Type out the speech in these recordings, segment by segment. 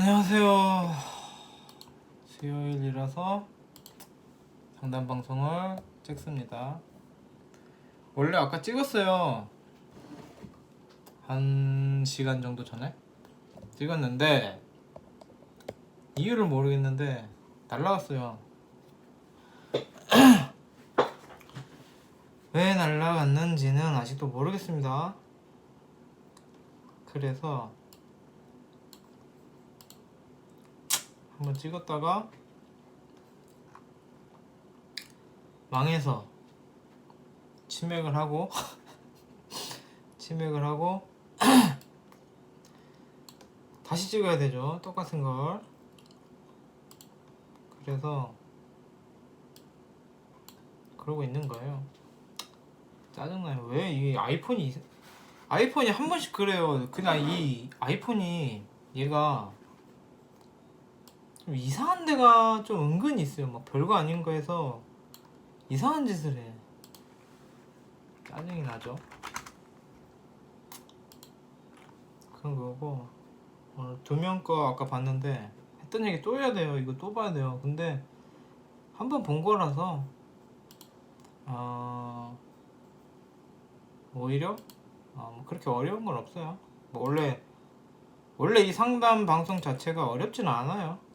안녕하세요. 수요일이라서 상담 방송을 찍습니다. 원래 아까 찍었어요. 1시간 정도 전에 찍었는데 이유를 모르겠는데 날라갔어요. 왜 날라갔는지는 아직도 모르겠습니다. 그래서 한번 찍었다가 망해서 치맥을 하고 다시 찍어야 되죠. 똑같은 걸. 그래서 그러고 있는 거예요. 짜증나요. 왜 이 아이폰이 한 번씩 그래요. 그냥 이 아이폰이 얘가 좀 이상한 데가 좀 은근히 있어요. 막 별거 아닌 거에서 이상한 짓을 해. 짜증이 나죠. 그런 거고, 오늘 2명 거 아까 봤는데 했던 얘기 또 해야 돼요. 이거 또 봐야 돼요. 근데 한 번 본 거라서 오히려 뭐 그렇게 어려운 건 없어요. 뭐 원래 이 상담 방송 자체가 어렵지는 않아요.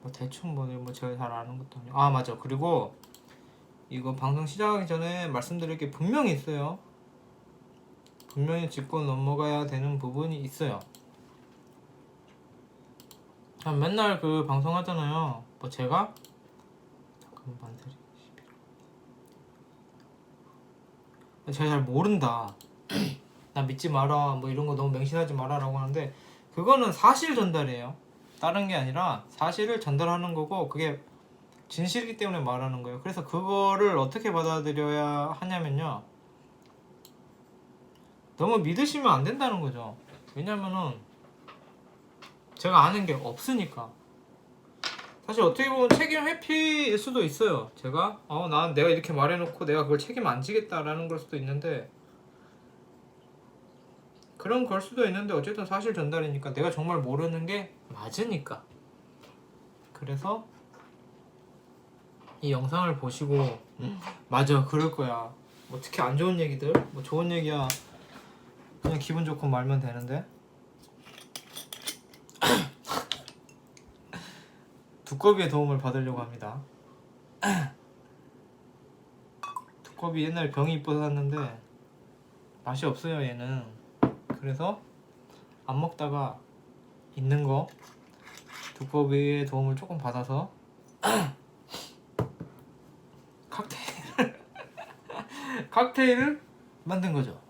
뭐 대충 뭐 제가 잘 아는 것도 아니고. 맞아. 그리고 이거 방송 시작하기 전에 말씀드릴 게 분명히 있어요. 분명히 짚고 넘어가야 되는 부분이 있어요. 맨날 그 방송 하잖아요. 뭐 제가 잠깐만 제가 잘 모른다. 나 믿지 마라. 뭐 이런 거 너무 맹신하지 마라라고 하는데 그거는 사실 전달이에요. 다른 게 아니라 사실을 전달하는 거고 그게 진실이기 때문에 말하는 거예요. 그래서 그거를 어떻게 받아들여야 하냐면요. 너무 믿으시면 안 된다는 거죠. 왜냐면은 제가 아는 게 없으니까. 사실 어떻게 보면 책임 회피일 수도 있어요. 제가 내가 이렇게 말해놓고 내가 그걸 책임 안 지겠다라는 걸 수도 있는데 그런 걸 수도 있는데 어쨌든 사실 전달이니까 내가 정말 모르는 게 맞으니까. 그래서 이 영상을 보시고 맞아 그럴 거야. 뭐 특히 안 좋은 얘기들 뭐 좋은 얘기야 그냥 기분 좋고 말면 되는데 두꺼비의 도움을 받으려고 합니다. 두꺼비 옛날에 병이 이뻐서 샀는데 맛이 없어요 얘는. 그래서 안 먹다가 있는 거 두꺼비의 도움을 조금 받아서 칵테일을 만든 거죠.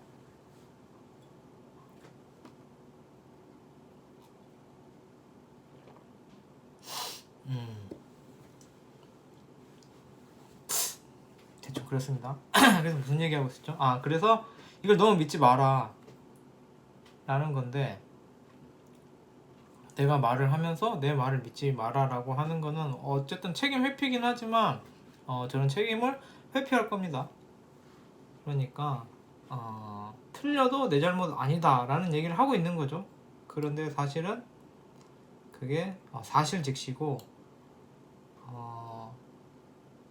대충 그렇습니다. 그래서 무슨 얘기하고 있었죠? 그래서 이걸 너무 믿지 마라 라는 건데 내가 말을 하면서 내 말을 믿지 마라 라고 하는 거는 어쨌든 책임 회피긴 하지만 저는 책임을 회피할 겁니다. 그러니까 틀려도 내 잘못 아니다 라는 얘기를 하고 있는 거죠. 그런데 사실은 그게 사실 직시고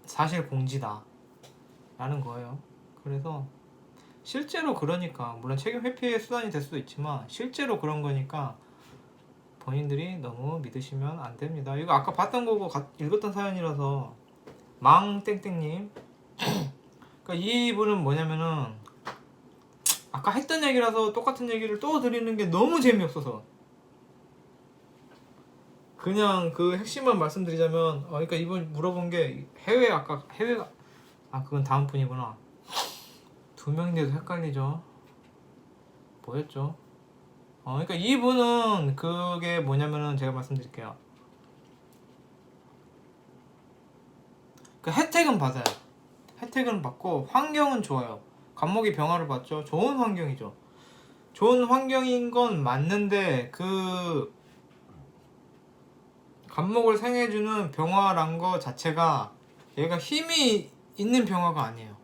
사실 공지다 라는 거예요. 그래서 실제로 그러니까 물론 책임 회피의 수단이 될 수도 있지만 실제로 그런 거니까 본인들이 너무 믿으시면 안 됩니다. 이거 아까 봤던 거고 읽었던 사연이라서 망땡땡님 그러니까 이분은 뭐냐면은 아까 했던 얘기라서 똑같은 얘기를 또 드리는 게 너무 재미없어서 그냥 그 핵심만 말씀드리자면 그러니까 이분 물어본 게 해외가 그건 다음 분이구나. 2명인데도 헷갈리죠. 뭐였죠? 그러니까 이분은 그게 뭐냐면은 제가 말씀드릴게요. 그 혜택은 받아요. 혜택은 받고 환경은 좋아요. 감목이 병화를 받죠. 좋은 환경이죠. 좋은 환경인 건 맞는데 그 감목을 생해주는 병화란 거 자체가 얘가 힘이 있는 병화가 아니에요.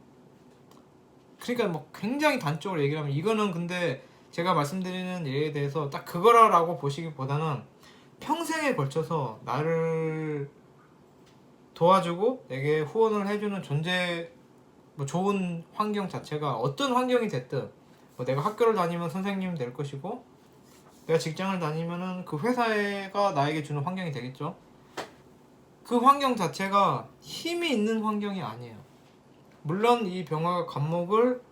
그러니까 뭐 굉장히 단적으로 얘기를 하면 이거는 근데 제가 말씀드리는 일에 대해서 딱 그거라고 보시기보다는 평생에 걸쳐서 나를 도와주고 내게 후원을 해주는 존재, 뭐 좋은 환경 자체가 어떤 환경이 됐든, 뭐 내가 학교를 다니면 선생님이 될 것이고 내가 직장을 다니면은 그 회사가 나에게 주는 환경이 되겠죠. 그 환경 자체가 힘이 있는 환경이 아니에요. 물론 이 병화가 간목을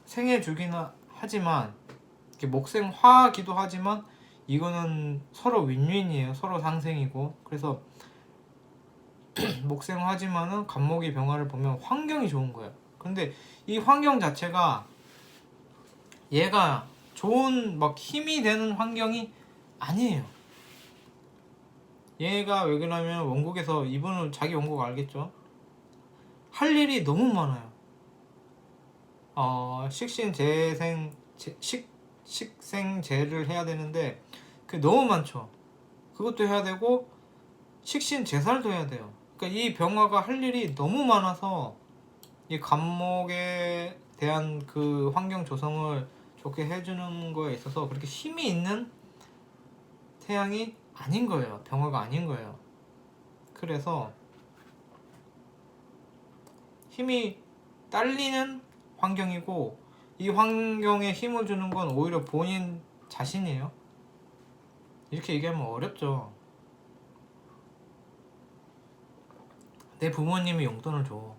생해주기는 하지만, 이렇게 목생화기도 하지만 이거는 서로 윈윈이에요. 서로 상생이고. 그래서 목생화지만은 간목이 병화를 보면 환경이 좋은 거예요. 근데 이 환경 자체가 얘가 좋은 막 힘이 되는 환경이 아니에요. 얘가 왜 그러냐면 원국에서, 이분은 자기 원국 알겠죠? 할 일이 너무 많아요. 식신재생 식생재를 해야 되는데 그게 너무 많죠. 그것도 해야 되고 식신제살도 해야 돼요. 그러니까 이 병화가 할 일이 너무 많아서 이 간목에 대한 그 환경 조성을 좋게 해주는 거에 있어서 그렇게 힘이 있는 태양이 아닌 거예요. 병화가 아닌 거예요. 그래서 힘이 딸리는 환경이고, 이 환경에 힘을 주는 건 오히려 본인 자신이에요. 이렇게 얘기하면 어렵죠. 내 부모님이 용돈을 줘.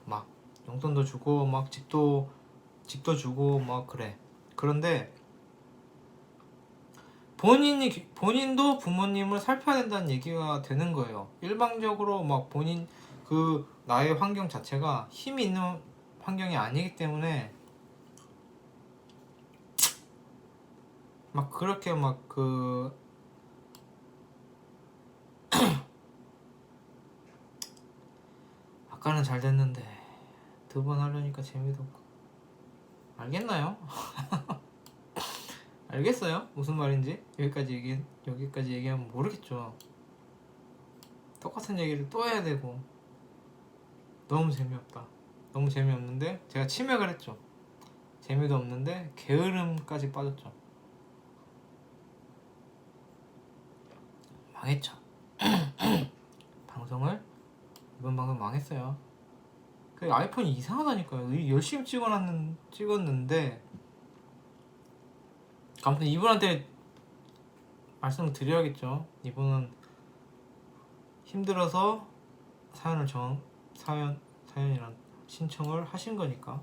막 용돈도 주고 막 집도 주고 막 그래. 그런데 본인도 부모님을 살펴야 된다는 얘기가 되는 거예요. 일방적으로 막 본인 그 나의 환경 자체가 힘이 있는 환경이 아니기 때문에 막 그렇게 막 그 아까는 잘 됐는데 두 번 하려니까 재미도 없고. 알겠나요? 알겠어요? 무슨 말인지? 여기까지 얘기하면 모르겠죠. 똑같은 얘기를 또 해야 되고 너무 재미없다. 너무 재미없는데 제가 치맥을 했죠. 재미도 없는데 게으름까지 빠졌죠. 망했죠. 이번 방송 망했어요. 그 아이폰이 이상하다니까요. 열심히 찍었는데, 아무튼 이분한테 말씀을 드려야겠죠. 이분은 힘들어서 사연이란 신청을 하신 거니까.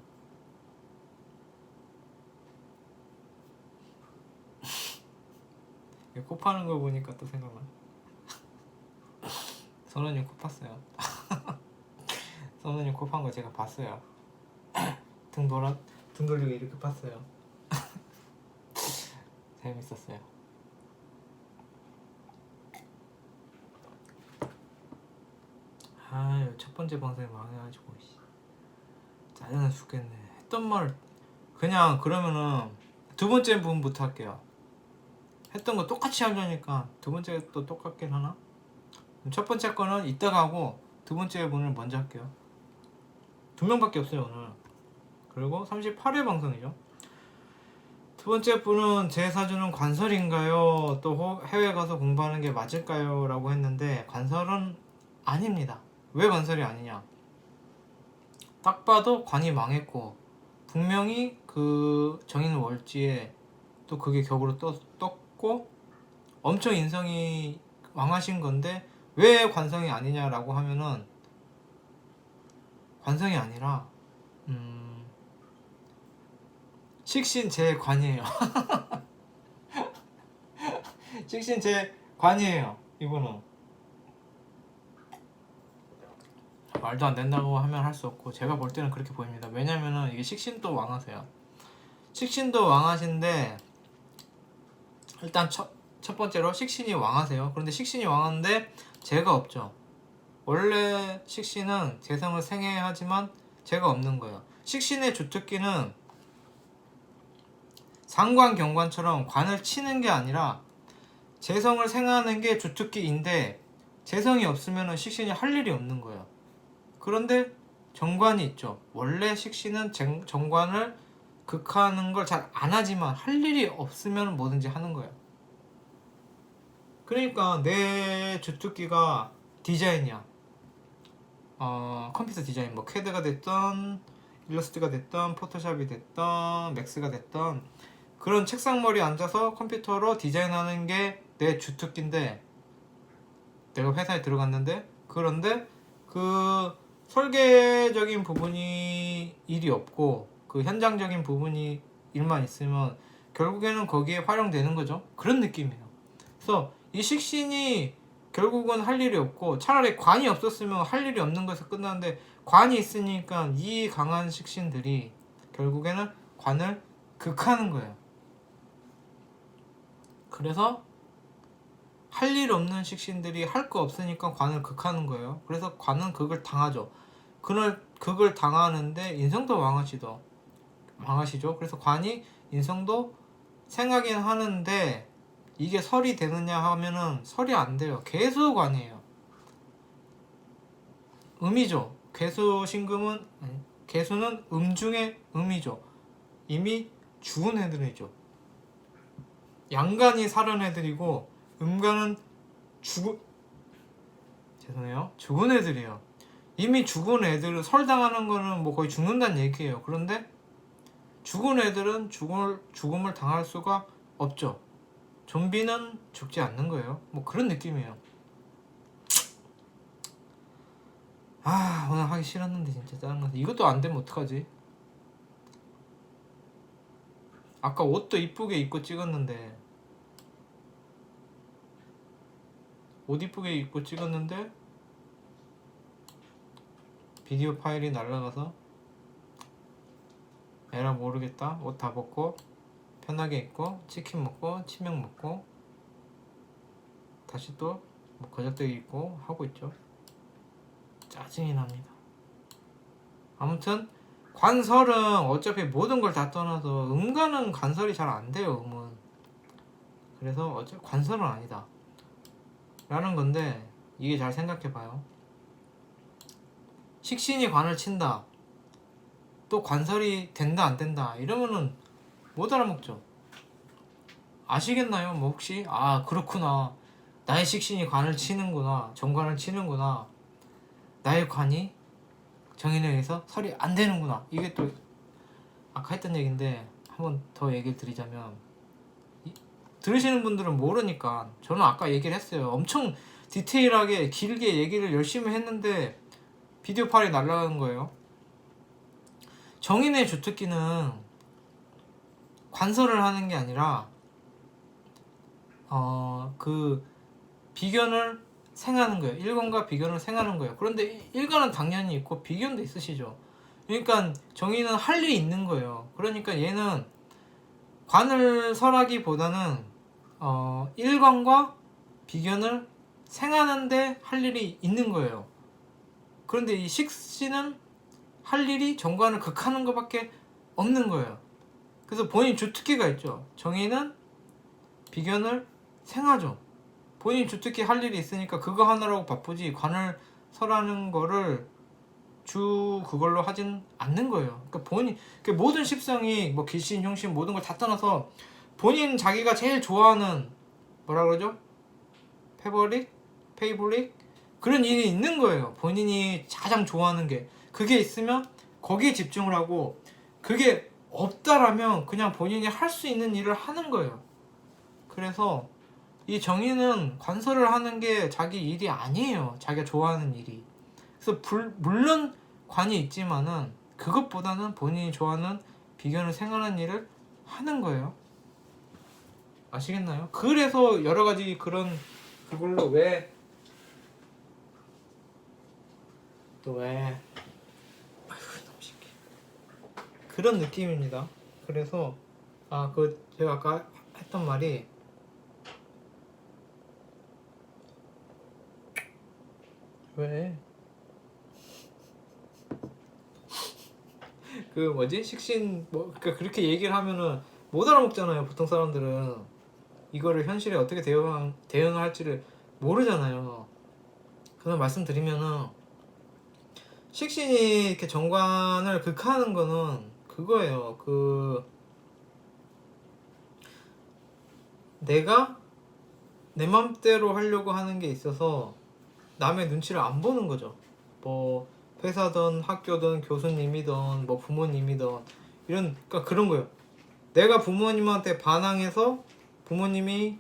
코 파는 거 보니까 또 생각나. 선원님 코 팠어요. 선원님 코 판 거 제가 봤어요. 등 돌리고 이렇게 팠어요. 재밌었어요. 아유, 첫 번째 방송이 망해가지고 짜증나 죽겠네. 했던 말 그냥 그러면은 두 번째 분부터 할게요. 했던 거 똑같이 하려니까 두 번째 또 똑같긴 하나? 첫 번째 거는 이따가 하고 두 번째 분을 먼저 할게요. 2명밖에 없어요 오늘. 그리고 38회 방송이죠. 두 번째 분은 제 사주는 관설인가요? 또 해외 가서 공부하는 게 맞을까요? 라고 했는데 관설은 아닙니다. 왜 관설이 아니냐? 딱 봐도 관이 망했고 분명히 그 정인 월지에 또 그게 격으로 떴고 엄청 인성이 왕하신 건데 왜 관성이 아니냐라고 하면은 관성이 아니라 식신재관이에요. 식신재관이에요. 이분은 말도 안 된다고 하면 할 수 없고 제가 볼 때는 그렇게 보입니다. 왜냐면은 이게 식신도 왕하세요. 식신도 왕하신데 일단 첫 번째로 식신이 왕하세요. 그런데 식신이 왕한데 재가 없죠. 원래 식신은 재성을 생해야 하지만 재가 없는 거예요. 식신의 주특기는 상관 경관처럼 관을 치는 게 아니라 재성을 생하는 게 주특기인데 재성이 없으면 식신이 할 일이 없는 거예요. 그런데 정관이 있죠. 원래 식신은 정관을 극하는 걸 잘 안 하지만 할 일이 없으면 뭐든지 하는 거예요. 그러니까 내 주특기가 디자인이야. 컴퓨터 디자인, 뭐 캐드가 됐던 일러스트가 됐던 포토샵이 됐던 맥스가 됐던 그런 책상머리에 앉아서 컴퓨터로 디자인하는 게 내 주특기인데, 내가 회사에 들어갔는데, 그런데 그 설계적인 부분이 일이 없고 그 현장적인 부분이 일만 있으면 결국에는 거기에 활용되는 거죠. 그런 느낌이에요. 그래서 이 식신이 결국은 할 일이 없고, 차라리 관이 없었으면 할 일이 없는 것에서 끝나는데, 관이 있으니까 이 강한 식신들이 결국에는 관을 극하는 거예요. 그래서 할 일 없는 식신들이 할 거 없으니까 관을 극하는 거예요. 그래서 관은 극을 당하죠. 극을 당하는데 인성도 망하시죠. 그래서 관이 인성도 생하긴 하는데, 이게 설이 되느냐 하면은 설이 안 돼요. 개수관이에요. 음이죠. 개수는 중에 음이죠. 이미 죽은 애들이죠. 양간이 살은 애들이고 음간은 죽은 애들이에요. 이미 죽은 애들을 설당하는 거는 뭐 거의 죽는다는 얘기예요. 그런데 죽은 애들은 죽음을 당할 수가 없죠. 좀비는 죽지 않는 거예요. 뭐 그런 느낌이에요. 오늘 하기 싫었는데 진짜 짜증나서. 이것도 안 되면 어떡하지? 아까 옷도 이쁘게 입고 찍었는데, 비디오 파일이 날라가서 에라 모르겠다. 옷 다 벗고 편하게 입고 치킨 먹고 치맥 먹고 다시 또 뭐 거적대기 입고 하고 있죠. 짜증이 납니다. 아무튼 관설은 어차피 모든 걸 다 떠나서 음간은 관설이 잘 안 돼요. 음은. 그래서 어차피 관설은 아니다 라는 건데, 이게 잘 생각해 봐요. 식신이 관을 친다, 또 관설이 된다 안 된다 이러면은 못 알아먹죠. 아시겠나요? 뭐 혹시 그렇구나, 나의 식신이 관을 치는구나, 정관을 치는구나, 나의 관이 정인에 의해서 설이 안 되는구나. 이게 또 아까 했던 얘기인데 한 번 더 얘기를 드리자면, 들으시는 분들은 모르니까 저는 아까 얘기를 했어요. 엄청 디테일하게 길게 얘기를 열심히 했는데 비디오 파일이 날아가는 거예요. 정인의 주특기는 관설을 하는 게 아니라 그 비견을 생하는 거예요. 일관과 비견을 생하는 거예요. 그런데 일관은 당연히 있고 비견도 있으시죠. 그러니까 정인은 할 일이 있는 거예요. 그러니까 얘는 관을 설하기보다는 일관과 비견을 생하는데 할 일이 있는 거예요. 그런데 이 식신은 할 일이 정관을 극하는 것밖에 없는 거예요. 그래서 본인 주특기가 있죠. 정인은 비견을 생하죠. 본인 주특기 할 일이 있으니까 그거 하느라고 바쁘지, 관을 설하는 거를 그걸로 하진 않는 거예요. 그러니까 모든 십성이 뭐 기신, 형신 모든 걸 다 떠나서 본인 자기가 제일 좋아하는 뭐라 그러죠? 페이보릭 그런 일이 있는 거예요. 본인이 가장 좋아하는 게, 그게 있으면 거기에 집중을 하고, 그게 없다라면 그냥 본인이 할 수 있는 일을 하는 거예요. 그래서 이 정의는 관설을 하는 게 자기 일이 아니에요. 자기가 좋아하는 일이. 그래서 물론 관이 있지만은 그것보다는 본인이 좋아하는 비견을 생활하는 일을 하는 거예요. 아시겠나요? 그래서 여러 가지 그걸로 왜 그런 느낌입니다. 그래서 제가 아까 했던 말이, 식신 그러니까 그렇게 얘기를 하면은 못 알아먹잖아요. 보통 사람들은 이거를 현실에 어떻게 대응할지를 모르잖아요. 그래서 말씀드리면은, 식신이 이렇게 정관을 극하는 거는 그거예요. 내가 내 맘대로 하려고 하는 게 있어서 남의 눈치를 안 보는 거죠. 뭐 회사든 학교든 교수님이든 뭐 부모님이든 그러니까 그런 거예요. 내가 부모님한테 반항해서 부모님이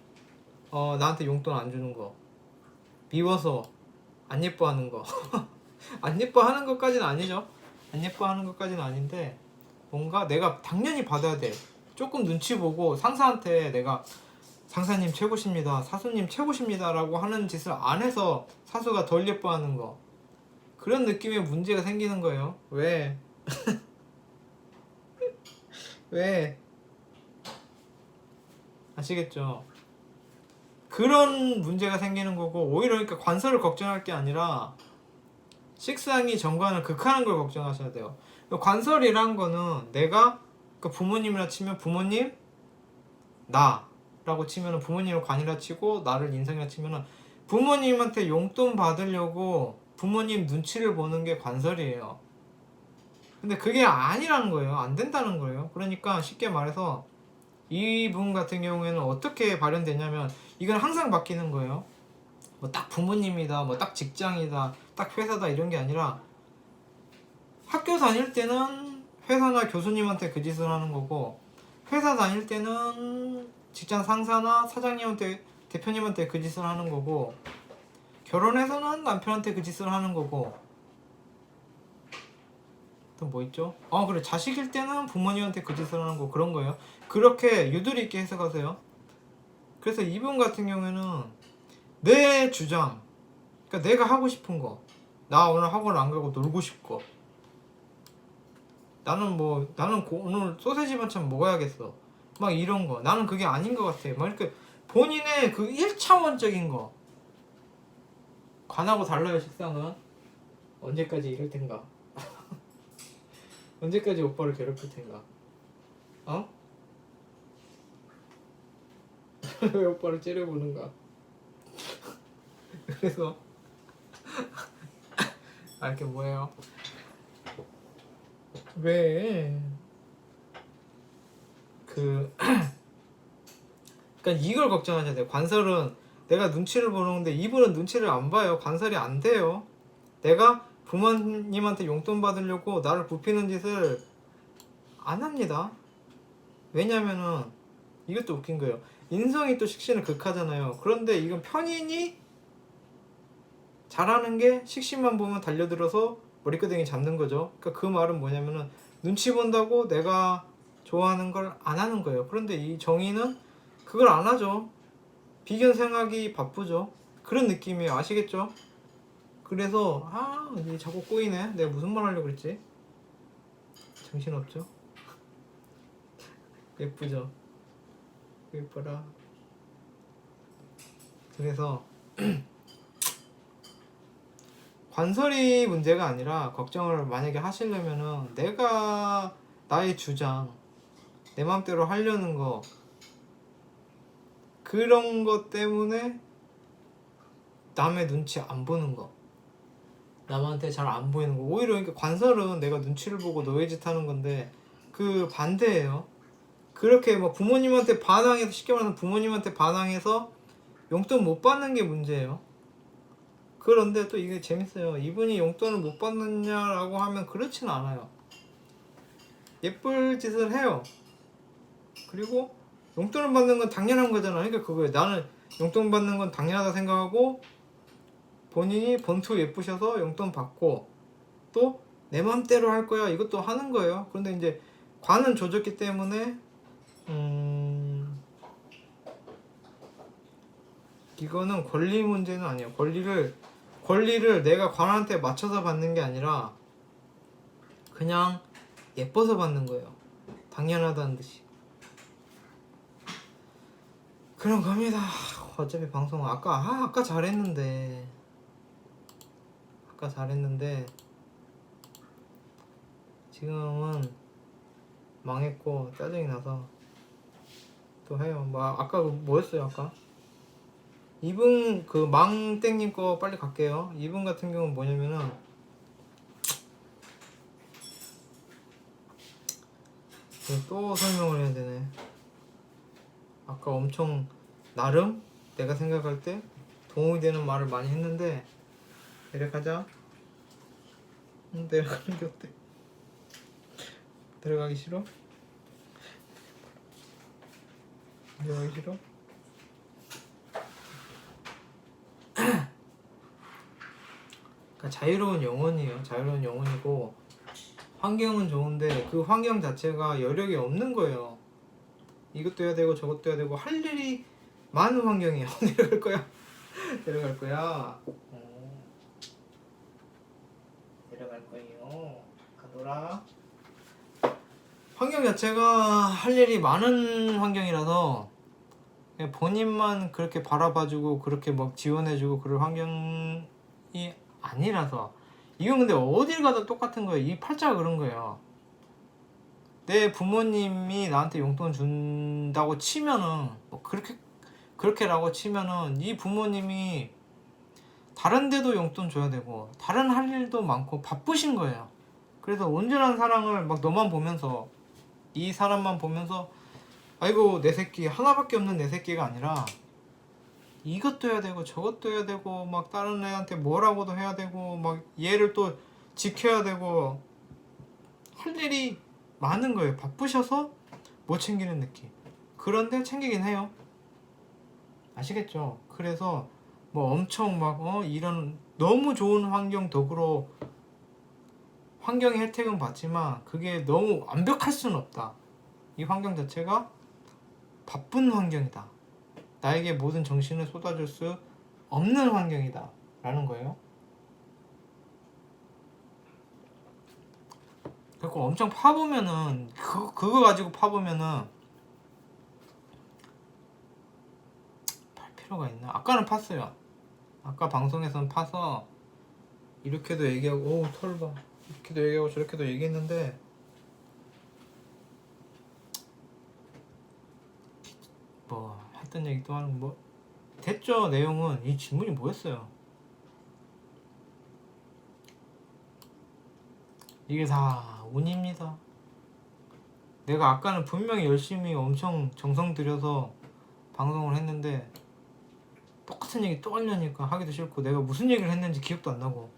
나한테 용돈 안 주는 거, 미워서 안 예뻐하는 거. 안 예뻐하는 것까지는 아니죠. 안 예뻐하는 것까지는 아닌데 뭔가 내가 당연히 받아야 돼. 조금 눈치 보고 상사한테 내가 상사님 최고십니다, 사수님 최고십니다 라고 하는 짓을 안 해서 사수가 덜 예뻐하는 거, 그런 느낌의 문제가 생기는 거예요. 왜? 왜? 아시겠죠? 그런 문제가 생기는 거고, 오히려 그러니까 관서를 걱정할 게 아니라 식상이 정관을 극하는 걸 걱정하셔야 돼요. 관설이란 거는 내가 부모님이라 치면 부모님, 나라고 치면은 부모님을 관이라 치고 나를 인성이라 치면은 부모님한테 용돈 받으려고 부모님 눈치를 보는 게 관설이에요. 근데 그게 아니라는 거예요. 안 된다는 거예요. 그러니까 쉽게 말해서 이분 같은 경우에는 어떻게 발현되냐면 이건 항상 바뀌는 거예요. 뭐 딱 부모님이다, 뭐 딱 직장이다, 딱 회사다 이런 게 아니라 학교 다닐 때는 회사나 교수님한테 그 짓을 하는 거고, 회사 다닐 때는 직장 상사나 사장님한테, 대표님한테 그 짓을 하는 거고, 결혼해서는 남편한테 그 짓을 하는 거고, 또 뭐 있죠? 그래, 자식일 때는 부모님한테 그 짓을 하는 거, 그런 거예요. 그렇게 유도리 있게 해석하세요. 그래서 이분 같은 경우에는 내 주장, 그러니까 내가 하고 싶은 거, 나 오늘 학원 안 가고 놀고 싶고, 나는 오늘 소세지 반찬 먹어야겠어, 막 이런 거, 나는 그게 아닌 것 같아, 막 이렇게 본인의 그 1차원적인 거. 관하고 달라요. 식상은 언제까지 이럴 텐가. 언제까지 오빠를 괴롭힐 텐가. 왜 오빠를 째려보는가. 그래서 이렇게 뭐예요? 왜 그러니까 이걸 걱정하셔야 돼요. 관설은 내가 눈치를 보는 건데 이분은 눈치를 안 봐요. 관설이 안 돼요. 내가 부모님한테 용돈 받으려고 나를 굽히는 짓을 안 합니다. 왜냐면은 이것도 웃긴 거예요. 인성이 또 식신을 극하잖아요. 그런데 이건 편인이 잘하는 게 식신만 보면 달려들어서 머리끄댕이 잡는 거죠. 그러니까 그 말은 뭐냐면은 눈치 본다고 내가 좋아하는 걸 안 하는 거예요. 그런데 이 정의는 그걸 안 하죠. 비견생하기 바쁘죠. 그런 느낌이에요. 아시겠죠? 그래서 이게 자꾸 꼬이네. 내가 무슨 말 하려고 그랬지? 정신없죠? 예쁘죠? 예뻐라. 그래서 관설이 문제가 아니라, 걱정을 만약에 하시려면은 내가 나의 주장, 내 맘대로 하려는 거, 그런 것 때문에 남의 눈치 안 보는 거, 남한테 잘 안 보이는 거. 오히려 그러니까 관설은 내가 눈치를 보고 너의 짓 하는 건데 그 반대예요. 그렇게 뭐 부모님한테 반항해서, 쉽게 말하면 부모님한테 반항해서 용돈 못 받는 게 문제예요. 그런데 또 이게 재밌어요. 이분이 용돈을 못 받느냐라고 하면 그렇진 않아요. 예쁠 짓을 해요. 그리고 용돈을 받는 건 당연한 거잖아. 그러니까 그거예요. 나는 용돈 받는 건 당연하다 생각하고, 본인이 본투 예쁘셔서 용돈 받고 또 내 맘대로 할 거야, 이것도 하는 거예요. 그런데 이제 관은 조졌기 때문에 이거는 권리 문제는 아니에요. 권리를 내가 관한테 맞춰서 받는 게 아니라 그냥 예뻐서 받는 거예요. 당연하다는 듯이. 그런 겁니다. 어차피 방송 아까 잘했는데 지금은 망했고 짜증이 나서 또 해요. 뭐 아까 뭐였어요? 아까 이분 그 망땡님 거 빨리 갈게요. 이분 같은 경우는 뭐냐면은 또 설명을 해야 되네. 아까 엄청 나름 내가 생각할 때 도움이 되는 말을 많이 했는데 내려가자. 내려가는 게 어때? 내려가기 싫어? 내려가기 싫어? 그러니까 자유로운 영혼이에요. 자유로운 영혼이고 환경은 좋은데 그 환경 자체가 여력이 없는 거예요. 이것도 해야 되고 저것도 해야 되고 할 일이 많은 환경이에요. 내려갈 거야. 내려갈 거야. 내려갈 거예요. 가더라. 환경 자체가 할 일이 많은 환경이라서 그냥 본인만 그렇게 바라봐주고 그렇게 막 지원해주고 그럴 환경이 아니라서 이건 근데 어딜 가도 똑같은 거예요. 이 팔자가 그런 거예요. 내 부모님이 나한테 용돈 준다고 치면은 뭐 그렇게라고 치면은 이 부모님이 다른 데도 용돈 줘야 되고 다른 할 일도 많고 바쁘신 거예요. 그래서 온전한 사랑을 막 너만 보면서 이 사람만 보면서 아이고 내 새끼 하나밖에 없는 내 새끼가 아니라 이것도 해야 되고 저것도 해야 되고 막 다른 애한테 뭐라고도 해야 되고 막 얘를 또 지켜야 되고 할 일이 많은 거예요. 바쁘셔서 못 챙기는 느낌. 그런데 챙기긴 해요. 아시겠죠? 그래서 뭐 엄청 막 이런 너무 좋은 환경 덕으로 환경의 혜택은 받지만 그게 너무 완벽할 수는 없다. 이 환경 자체가 바쁜 환경이다. 나에게 모든 정신을 쏟아줄 수 없는 환경이다 라는 거예요. 그리고 엄청 파보면은 그거 가지고 파보면은 팔 필요가 있나? 아까는 팠어요. 아까 방송에서는 파서 이렇게도 얘기하고 오우 털 봐. 이렇게도 얘기하고 저렇게도 얘기했는데 뭐 했던 얘기 또 하는 뭐 됐죠. 내용은 이 질문이 뭐였어요? 이게 다 운입니다. 내가 아까는 분명히 열심히 엄청 정성 들여서 방송을 했는데 똑같은 얘기 또 하려니까 하기도 싫고 내가 무슨 얘기를 했는지 기억도 안 나고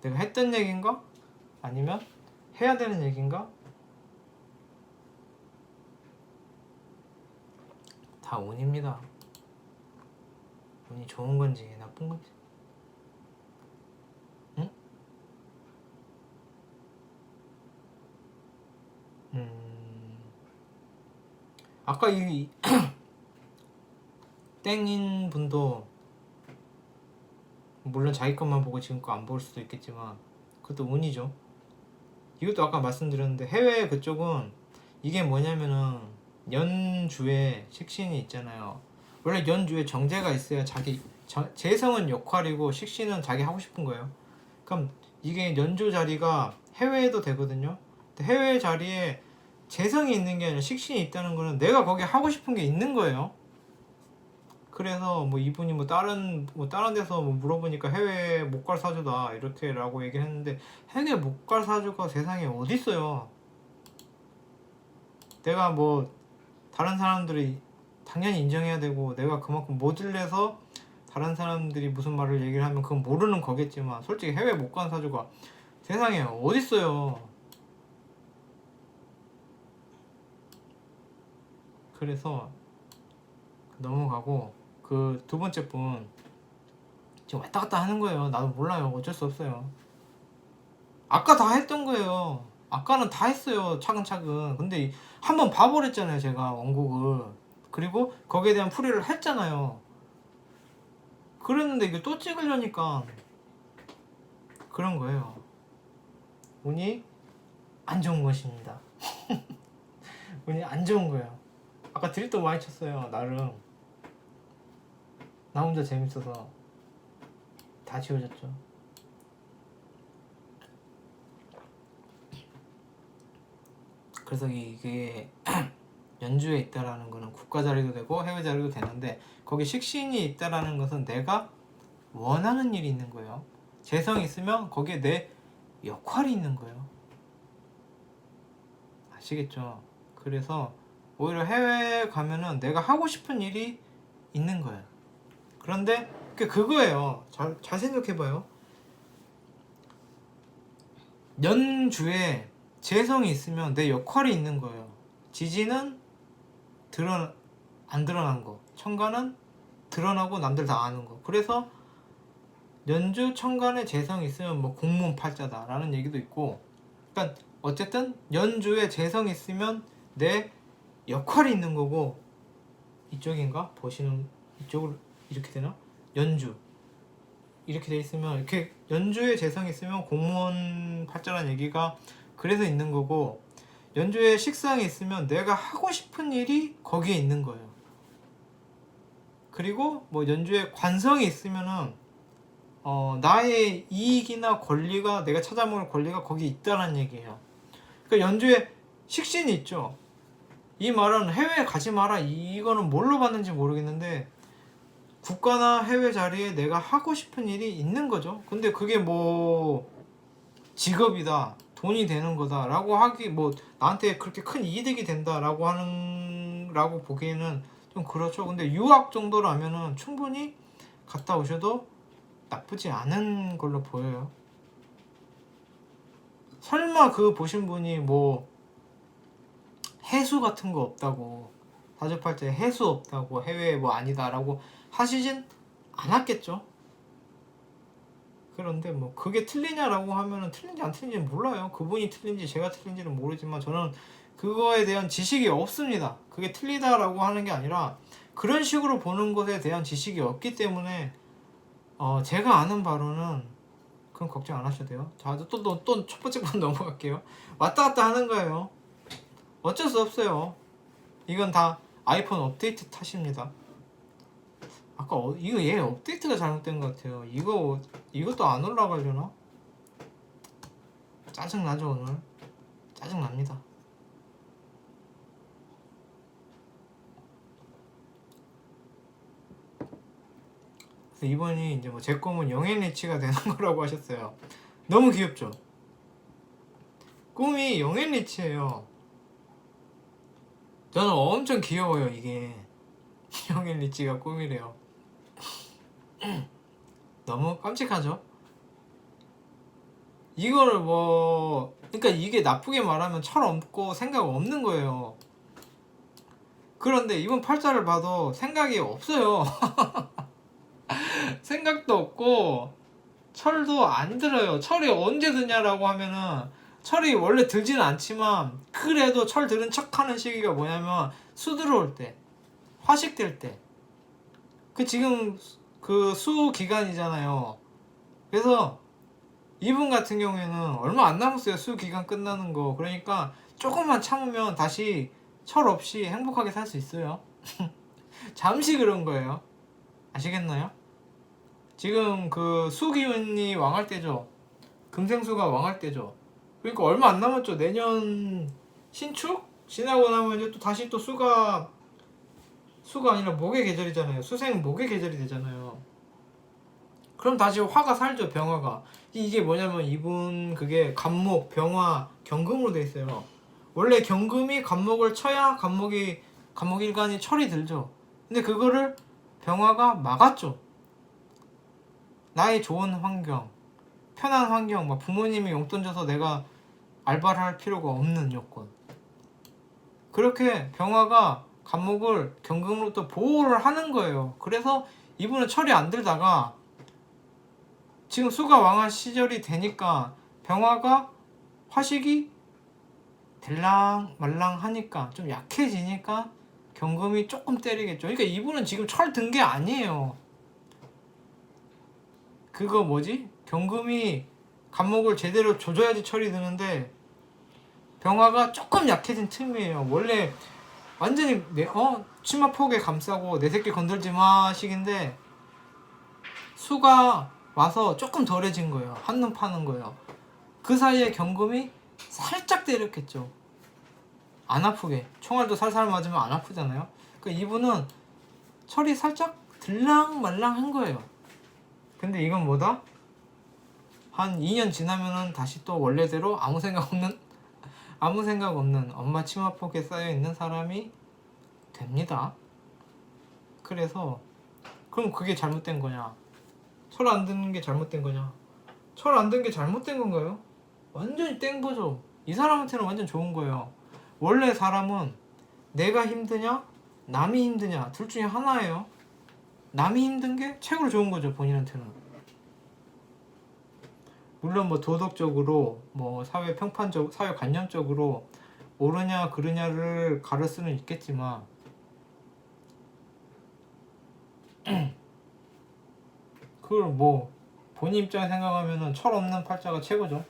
내가 했던 얘기인가? 아니면 해야 되는 얘기인가? 다 운입니다. 운이 좋은 건지 나쁜 건지. 응? 아까 이 땡인 분도 물론 자기 것만 보고 지금 거 안 볼 수도 있겠지만 그것도 운이죠. 이것도 아까 말씀드렸는데 해외 그쪽은 이게 뭐냐면은 연주에 식신이 있잖아요. 원래 연주에 정제가 있어야 자기 재성은 역할이고 식신은 자기 하고 싶은 거예요. 그럼 이게 연주 자리가 해외에도 되거든요. 근데 해외 자리에 재성이 있는 게 아니라 식신이 있다는 거는 내가 거기 하고 싶은 게 있는 거예요. 그래서 뭐 이분이 뭐 다른 데서 뭐 물어보니까 해외 못 갈 사주다 이렇게라고 얘기를 했는데 해외 못 갈 사주가 세상에 어디 있어요. 내가 뭐 다른 사람들이 당연히 인정해야 되고 내가 그만큼 모듈 내서 다른 사람들이 무슨 말을 얘기를 하면 그건 모르는 거겠지만 솔직히 해외 못 간 사주가 세상에 어디 있어요. 그래서 넘어가고 그 두 번째 분 지금 왔다 갔다 하는 거예요. 나도 몰라요. 어쩔 수 없어요. 아까 다 했던 거예요. 아까는 다 했어요. 차근차근. 근데 한번 봐버렸잖아요. 제가 원곡을. 그리고 거기에 대한 풀이를 했잖아요. 그랬는데 이거 또 찍으려니까 그런 거예요. 운이 안 좋은 것입니다. 운이 안 좋은 거예요. 아까 드립도 많이 쳤어요. 나름. 나 혼자 재밌어서 다 지워졌죠. 그래서 이게 연주에 있다라는 거는 국가 자리도 되고 해외 자리도 되는데 거기 식신이 있다라는 것은 내가 원하는 일이 있는 거예요. 재성이 있으면 거기에 내 역할이 있는 거예요. 아시겠죠? 그래서 오히려 해외에 가면은 내가 하고 싶은 일이 있는 거예요. 그런데 그거예요. 잘 생각해봐요. 연주에 재성이 있으면 내 역할이 있는 거예요. 지지는 안 드러난 거, 청가는 드러나고 남들 다 아는 거. 그래서 연주 청간에 재성이 있으면 뭐 공무원 팔자다라는 얘기도 있고, 그러니까 어쨌든 연주에 재성이 있으면 내 역할이 있는 거고, 이쪽인가? 보시는 이쪽으로 이렇게 되나? 연주 이렇게 돼 있으면, 이렇게 연주에 재성이 있으면 공무원 팔자라는 얘기가 그래서 있는 거고, 연주에 식상이 있으면 내가 하고 싶은 일이 거기에 있는 거예요. 그리고 뭐 연주에 관성이 있으면은 나의 이익이나 권리가, 내가 찾아먹을 권리가 거기 있다는 얘기예요. 그러니까 연주에 식신이 있죠. 이 말은 해외에 가지 마라, 이거는 뭘로 봤는지 모르겠는데 국가나 해외 자리에 내가 하고 싶은 일이 있는 거죠. 근데 그게 뭐 직업이다, 돈이 되는 거다 라고 하기, 뭐 나한테 그렇게 큰 이득이 된다 라고 보기에는 좀 그렇죠. 근데 유학 정도라면은 충분히 갔다 오셔도 나쁘지 않은 걸로 보여요. 설마 그 보신 분이 뭐 해수 같은 거 없다고, 사주팔자에 해수 없다고, 해외에 뭐 아니다라고 하시진 않았겠죠. 그런데 뭐 그게 틀리냐라고 하면은 틀린지 안 틀린지 몰라요. 그분이 틀린지 제가 틀린지는 모르지만 저는 그거에 대한 지식이 없습니다. 그게 틀리다라고 하는 게 아니라 그런 식으로 보는 것에 대한 지식이 없기 때문에 제가 아는 바로는 그건 걱정 안 하셔도 돼요. 자, 또 첫 번째 번 넘어갈게요. 왔다 갔다 하는 거예요. 어쩔 수 없어요. 이건 다 아이폰 업데이트 탓입니다. 아까 이거 얘 업데이트가 잘못된 것 같아요. 이것도 안 올라가려나? 짜증나죠 오늘? 짜증납니다. 그래서 이번이 이제 뭐 제 꿈은 영앤 리치가 되는 거라고 하셨어요. 너무 귀엽죠? 꿈이 영앤 리치예요. 저는 엄청 귀여워요 이게. 영앤 리치가 꿈이래요. 너무 깜찍하죠? 이거를 뭐, 그러니까 이게 나쁘게 말하면 철 없고 생각 없는 거예요. 그런데 이번 팔자를 봐도 생각이 없어요. 생각도 없고 철도 안 들어요. 철이 언제 드냐라고 하면은, 철이 원래 들지는 않지만 그래도 철 들은 척하는 시기가 뭐냐면 수 들어올 때, 화식 될 때. 지금 그 수 기간이잖아요. 그래서 이분 같은 경우에는 얼마 안 남았어요. 수 기간 끝나는 거. 그러니까 조금만 참으면 다시 철 없이 행복하게 살 수 있어요. 잠시 그런 거예요. 아시겠나요? 지금 그 수 기운이 왕할 때죠. 금생수가 왕할 때죠. 그러니까 얼마 안 남았죠. 내년 신축 지나고 나면 이제 또 다시 또 수가 아니라 목의 계절이잖아요. 수생 목의 계절이 되잖아요. 그럼 다시 화가 살죠. 병화가. 이게 뭐냐면 이분 그게 간목, 병화, 경금으로 돼 있어요. 원래 경금이 간목을 쳐야 간목 일간이 철이 들죠. 근데 그거를 병화가 막았죠. 나의 좋은 환경, 편한 환경, 막 부모님이 용돈 줘서 내가 알바를 할 필요가 없는 요건. 그렇게 병화가 간목을 경금으로 또 보호를 하는 거예요. 그래서 이분은 철이 안 들다가 지금 수가 왕한 시절이 되니까 병화가 화식이 들랑 말랑 하니까 좀 약해지니까 경금이 조금 때리겠죠. 그러니까 이분은 지금 철 든 게 아니에요. 그거 뭐지? 경금이 간목을 제대로 조져야지 철이 드는데 병화가 조금 약해진 틈이에요. 원래 완전히 치마 폭에 감싸고 내 새끼 건들지 마 식인데 수가 와서 조금 덜해진 거예요. 한눈 파는 거예요. 그 사이에 경금이 살짝 때렸겠죠. 안 아프게. 총알도 살살 맞으면 안 아프잖아요. 그러니까 이분은 철이 살짝 들랑말랑 한 거예요. 근데 이건 뭐다? 한 2년 지나면은 다시 또 원래대로 아무 생각 없는 아무 생각 없는 엄마 치마폭에 쌓여있는 사람이 됩니다. 그래서 그럼 그게 잘못된 거냐? 철 안 드는 게 잘못된 거냐? 철 안 든 게 잘못된 건가요? 완전히 땡 거죠. 이 사람한테는 완전 좋은 거예요. 원래 사람은 내가 힘드냐 남이 힘드냐 둘 중에 하나예요. 남이 힘든 게 최고로 좋은 거죠, 본인한테는. 물론 뭐 도덕적으로 뭐 사회 평판적 사회 관념적으로 옳으냐 그르냐를 가를 수는 있겠지만 그걸 뭐 본인 입장에 생각하면은 철 없는 팔자가 최고죠.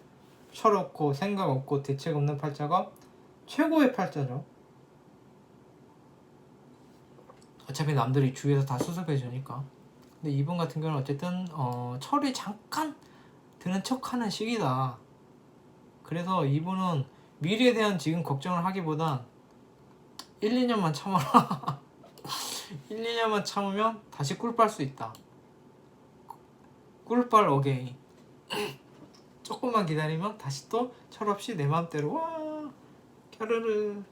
철 없고 생각 없고 대책 없는 팔자가 최고의 팔자죠. 어차피 남들이 주위에서 다 수습해 주니까. 근데 이분 같은 경우는 어쨌든 철이 잠깐 드는 척하는 시기다. 그래서 이분은 미래에 대한 지금 걱정을 하기보단 1, 2년만 참아라. 1, 2년만 참으면 다시 꿀 빨 수 있다. 꿀빨 어게인. 조금만 기다리면 다시 또 철없이 내 맘대로 와 캬르르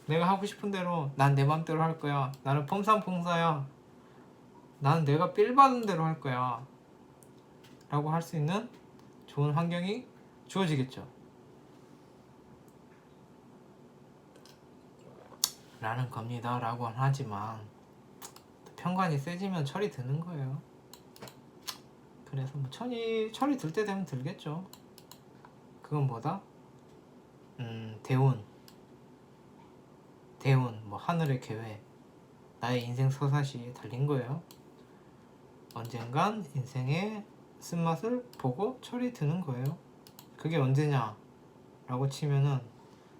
내가 하고 싶은 대로 난 내 맘대로 할 거야. 나는 폼삼폼사야. 나는 내가 삘 받은 대로 할 거야 라고 할 수 있는 좋은 환경이 주어지겠죠. 라는 겁니다 라고 하지만 편관이 세지면 철이 드는 거예요. 그래서 뭐 철이 들 때 되면 들겠죠. 그건 뭐다? 대운 뭐 하늘의 계획 나의 인생 서사시 달린 거예요. 언젠간 인생의 쓴맛을 보고 철이 드는 거예요. 그게 언제냐 라고 치면은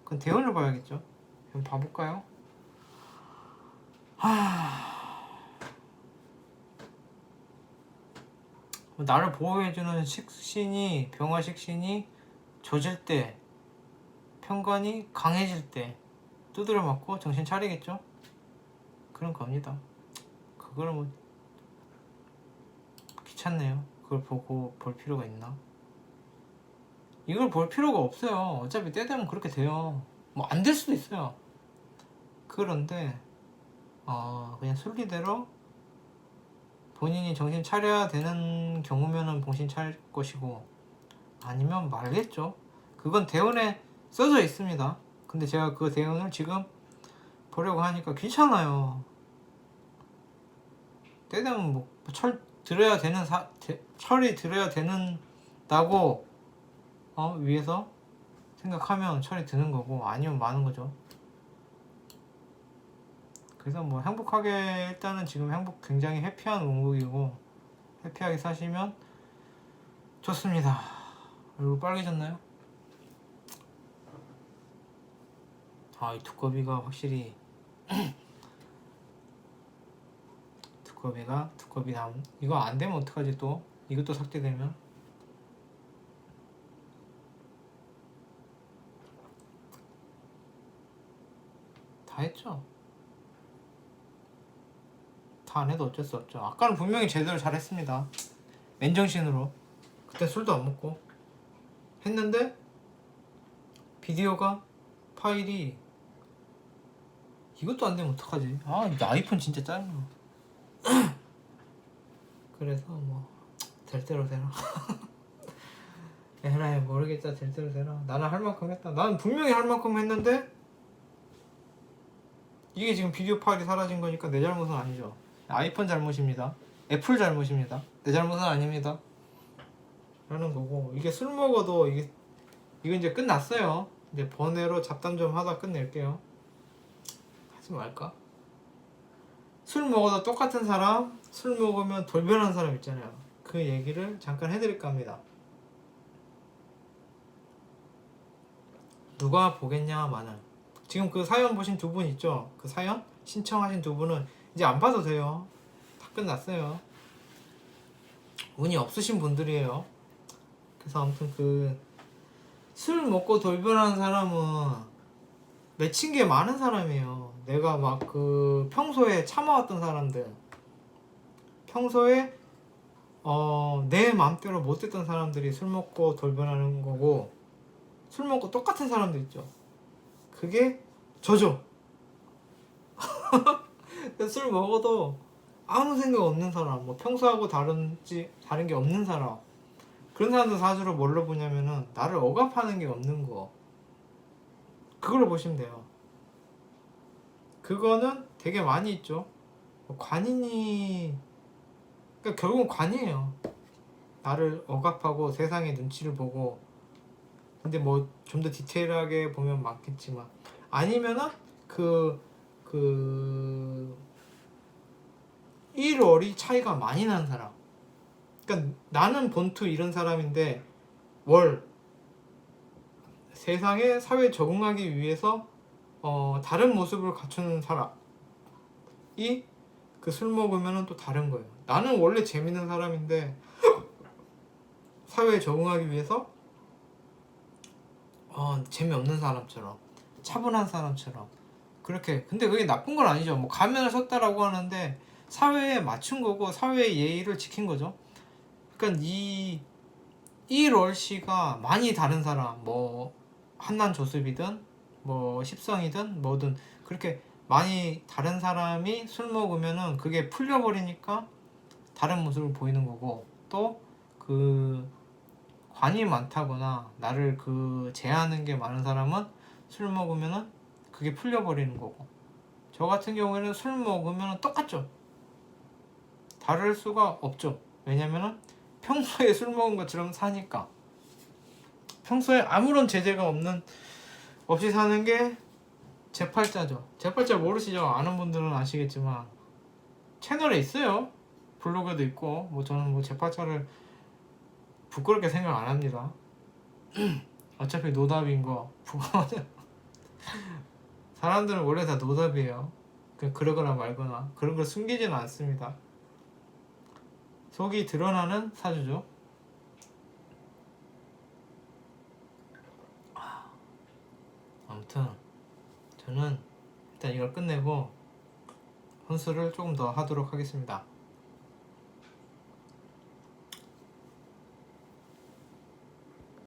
그건 대운을 봐야겠죠. 그럼 봐볼까요? 나를 보호해주는 식신이 병화식신이 젖을 때 편관이 강해질 때 두드려 맞고 정신 차리겠죠? 그런 겁니다. 그걸 뭐 귀찮네요. 그걸 보고 볼 필요가 있나? 이걸 볼 필요가 없어요. 어차피 때 되면 그렇게 돼요. 뭐 안 될 수도 있어요. 그런데 그냥 순리대로 본인이 정신 차려야 되는 경우면은 정신 차릴 것이고 아니면 말겠죠. 그건 대운에 써져 있습니다. 근데 제가 그 대운을 지금 보려고 하니까 귀찮아요. 때 되면 뭐 철 들어야 되는 철이 들어야 되는다고 위에서 생각하면 철이 드는 거고 아니면 마는 거죠. 그래서 뭐 행복하게 일단은 지금 굉장히 해피한 원국이고 해피하게 사시면 좋습니다. 얼굴 빨개졌나요? 이 두꺼비가 확실히 두꺼비 나온 이거 안 되면 어떡하지 또 이것도 삭제되면 다 했죠. 다 안 해도 어쩔 수 없죠. 아까는 분명히 제대로 잘했습니다. 맨정신으로 그때 술도 안 먹고 했는데 비디오가 파일이 이것도 안 되면 어떡하지? 이 아이폰 진짜 짜증나. 그래서 뭐 될 대로 되라. 에라이 모르겠다. 될 대로 되라. 나는 할 만큼 했다. 나는 분명히 할 만큼 했는데 이게 지금 비디오 파일이 사라진 거니까 내 잘못은 아니죠. 아이폰 잘못입니다. 애플 잘못입니다. 내 잘못은 아닙니다. 라는 거고 이게 술 먹어도 이거 이제 끝났어요. 이제 번외로 잡담 좀 하다 끝낼게요. 하지 말까? 술 먹어도 똑같은 사람, 술 먹으면 돌변하는 사람 있잖아요. 그 얘기를 잠깐 해드릴까 합니다. 누가 보겠냐마는 지금 그 사연 보신 두 분 있죠? 그 사연 신청하신 두 분은 이제 안 봐도 돼요. 다 끝났어요. 운이 없으신 분들이에요. 그래서 아무튼 그 술 먹고 돌변하는 사람은 맺힌 게 많은 사람이에요. 내가 막 그 평소에 참아왔던 사람들, 평소에 내 맘대로 못했던 사람들이 술 먹고 돌변하는 거고 술 먹고 똑같은 사람들 있죠. 그게 저죠. 술 먹어도 아무 생각 없는 사람, 뭐 평소하고 다른 게 없는 사람, 그런 사람들 사주를 뭘로 보냐면은 나를 억압하는 게 없는 거, 그걸로 보시면 돼요. 그거는 되게 많이 있죠. 관인이, 그러니까 결국은 관이에요. 나를 억압하고 세상의 눈치를 보고. 근데 뭐 좀 더 디테일하게 보면 많겠지만, 아니면은 그 1월이 차이가 많이 나는 사람. 그러니까 나는 본투 이런 사람인데 월 세상에 사회에 적응하기 위해서 다른 모습을 갖추는 사람이 그 술 먹으면 또 다른 거예요. 나는 원래 재밌는 사람인데 사회에 적응하기 위해서 재미없는 사람처럼, 차분한 사람처럼 그렇게. 근데 그게 나쁜 건 아니죠. 뭐 가면을 썼다라고 하는데 사회에 맞춘 거고 사회의 예의를 지킨 거죠. 그러니까 이 럴씨가 많이 다른 사람, 뭐 한난조습이든 뭐 십성이든 뭐든 그렇게 많이 다른 사람이 술 먹으면은 그게 풀려버리니까 다른 모습을 보이는 거고, 또 그 관이 많다거나 나를 제한하는 게 많은 사람은 술 먹으면은 그게 풀려버리는 거고. 저 같은 경우에는 술 먹으면 똑같죠. 다를 수가 없죠. 왜냐면은 평소에 술 먹은 것처럼 사니까. 평소에 아무런 제재가 없이 사는 게 제8자죠. 제8자 모르시죠? 아는 분들은 아시겠지만 채널에 있어요. 블로그에도 있고. 뭐 저는 뭐 제8자를 부끄럽게 생각 안 합니다. 어차피 노답인 거 사람들은 원래 다 노답이에요. 그러거나 말거나 그런 걸 숨기지는 않습니다. 속이 드러나는 사주죠. 아무튼 저는 일단 이걸 끝내고 혼수를 조금 더 하도록 하겠습니다.